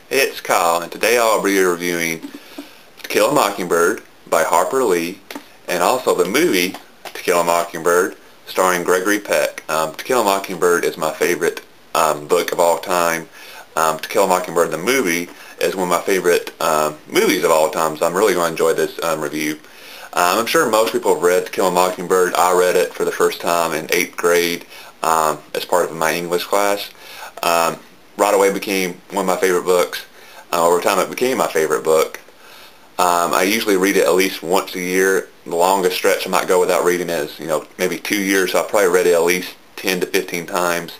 Hey, it's Kyle, and today I'll be reviewing To Kill a Mockingbird by Harper Lee, and also the movie To Kill a Mockingbird starring Gregory Peck. To Kill a Mockingbird is my favorite book of all time. To Kill a Mockingbird, the movie, is one of my favorite movies of all time, so I'm really going to enjoy this review. I'm sure most people have read To Kill a Mockingbird. I read it for the first time in 8th grade as part of my English class. Right away became one of my favorite books. Over time it became my favorite book. I usually read it at least once a year. The longest stretch I might go without reading it is, maybe 2 years. So I've probably read it at least 10 to 15 times.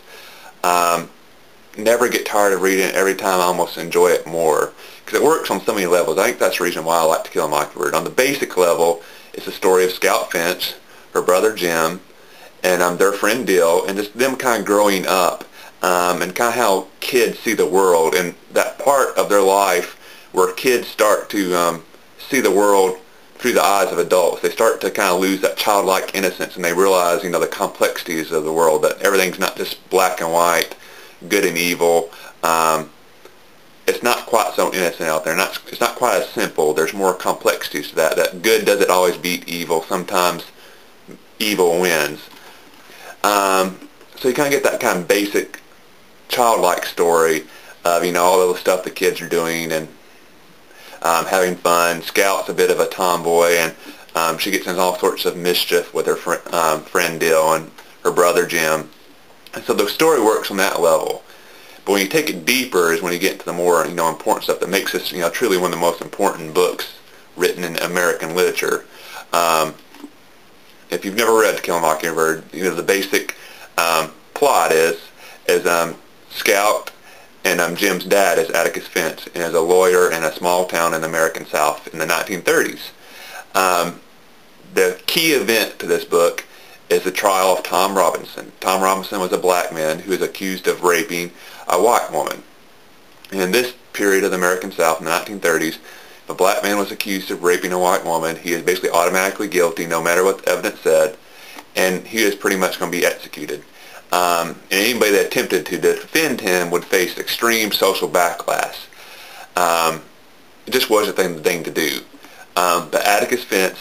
Never get tired of reading it. Every time I almost enjoy it more because it works on so many levels. I think that's the reason why I like To Kill a Mockingbird. On the basic level, it's the story of Scout Finch, her brother Jim, and their friend Dill, and just them kind of growing up, and kind of how kids see the world, and that part of their life where kids start to see the world through the eyes of adults. They start to kind of lose that childlike innocence, and they realize, the complexities of the world, that everything's not just black and white, good and evil. It's not quite so innocent out there. It's not quite as simple. There's more complexities to that. That good doesn't always beat evil. Sometimes evil wins. So you kind of get that kind of basic childlike story of, all the stuff the kids are doing and having fun. Scout's a bit of a tomboy, and she gets in all sorts of mischief with her friend Dill and her brother Jim. And so the story works on that level. But when you take it deeper is when you get into the more, important stuff that makes this, truly one of the most important books written in American literature. If you've never read To Kill a Mockingbird, the basic plot is Scout and Jim's dad is Atticus Finch, and is a lawyer in a small town in the American South in the 1930s. The key event to this book is the trial of Tom Robinson. Tom Robinson was a black man who is accused of raping a white woman. And in this period of the American South in the 1930s, if a black man was accused of raping a white woman, he is basically automatically guilty no matter what the evidence said, and he is pretty much going to be executed. And anybody that attempted to defend him would face extreme social backlash. It just wasn't the thing to do. But Atticus Finch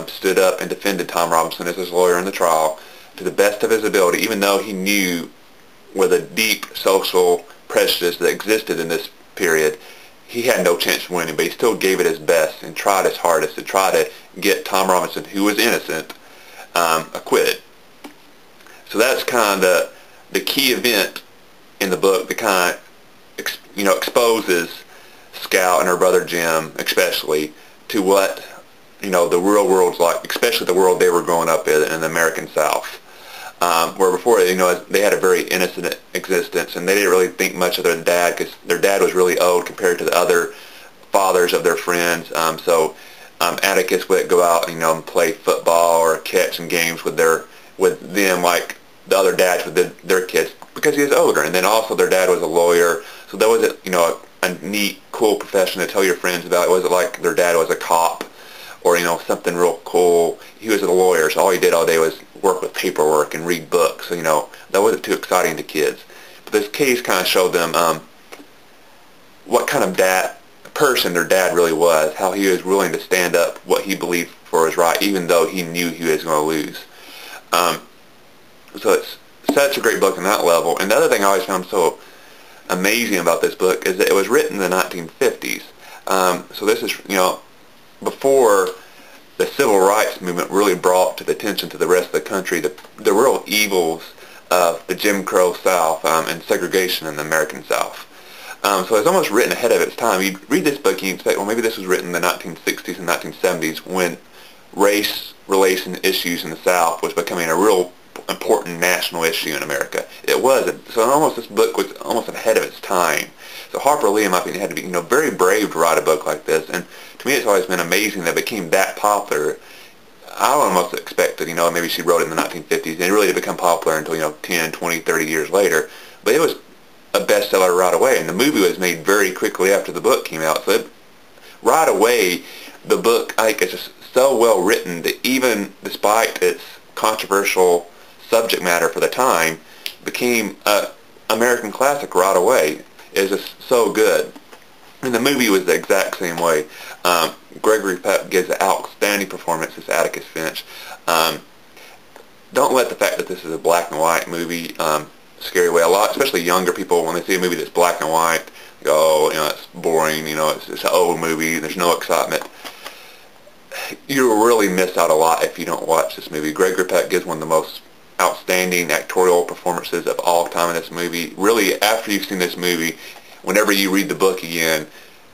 stood up and defended Tom Robinson as his lawyer in the trial to the best of his ability, even though he knew with a deep social prejudice that existed in this period, he had no chance of winning, but he still gave it his best and tried his hardest to try to get Tom Robinson, who was innocent, acquitted. So that's kind of the key event in the book that kind of, exposes Scout and her brother Jim, especially, to what, the real world's like, especially the world they were growing up in the American South. Where before, they had a very innocent existence, and they didn't really think much of their dad, because their dad was really old compared to the other fathers of their friends. So Atticus would go out, and play football or catch some games with them like the other dads with their kids, because he was older. And then also their dad was a lawyer, so that was a neat, cool profession to tell your friends about. It wasn't like their dad was a cop or something real cool. He was a lawyer, so all he did all day was work with paperwork and read books. So that wasn't too exciting to kids. But this case kind of showed them what kind of person their dad really was, how he was willing to stand up what he believed for his right, even though he knew he was going to lose. So it's such a great book on that level. And the other thing I always found so amazing about this book is that it was written in the 1950s. So this is, before the civil rights movement really brought to the attention to the rest of the country the real evils of the Jim Crow South and segregation in the American South. So it's almost written ahead of its time. You read this book and you expect, well, maybe this was written in the 1960s and 1970s when race relation issues in the South was becoming a real important national issue in America. It wasn't. So this book was almost ahead of its time. So Harper Lee, in my opinion, had to be, very brave to write a book like this. And to me, it's always been amazing that it became that popular. I almost expected, maybe she wrote it in the 1950s, and it really didn't become popular until, 10, 20, 30 years later. But it was a bestseller right away, and the movie was made very quickly after the book came out. So right away, the book, I think, is just so well written that even despite its controversial subject matter for the time, became an American classic right away. It's just so good. And the movie was the exact same way. Gregory Peck gives an outstanding performance as Atticus Finch. Um, don't let the fact that this is a black and white movie scare you away. A lot, especially younger people, when they see a movie that's black and white, go, oh, it's boring, it's an old movie, there's no excitement. You'll really miss out a lot if you don't watch this movie. Gregory Peck gives one of the most outstanding actorial performances of all time in this movie. Really, after you've seen this movie, whenever you read the book again,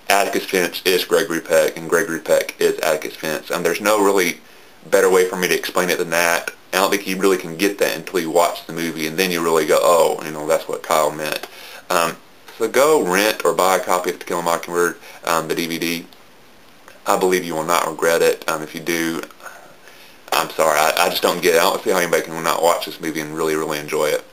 Atticus Finch is Gregory Peck, and Gregory Peck is Atticus Finch. There's no really better way for me to explain it than that. I don't think you really can get that until you watch the movie, and then you really go, oh, that's what Kyle meant. So go rent or buy a copy of To Kill a Mockingbird, the DVD. I believe you will not regret it. If you do, I'm sorry. I just don't get it. I don't see how anybody can not watch this movie and really, really enjoy it.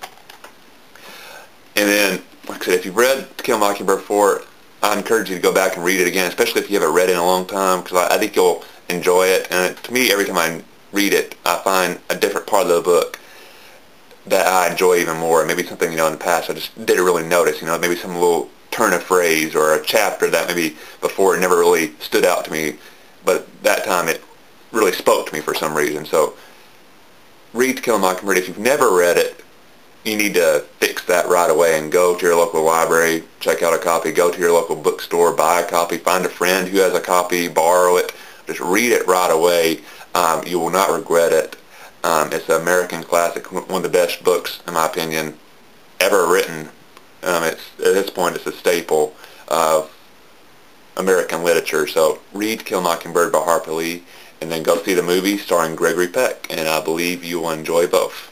And then, like I said, if you've read To Kill a Mockingbird before, I encourage you to go back and read it again, especially if you haven't read it in a long time, because I think you'll enjoy it. And to me, every time I read it, I find a different part of the book that I enjoy even more. Maybe something, in the past I just didn't really notice, maybe some little turn of phrase or a chapter that maybe before it never really stood out to me, but that time it really spoke to me for some reason. So read To Kill a Mockingbird. If you've never read it, you need to fix that right away and go to your local library, check out a copy, go to your local bookstore, buy a copy, find a friend who has a copy, borrow it, just read it right away. You will not regret it. It's an American classic, one of the best books, in my opinion, ever written. At this point, it's a staple of American literature. So read Kill a Mockingbird by Harper Lee, and then go see the movie starring Gregory Peck, and I believe you will enjoy both.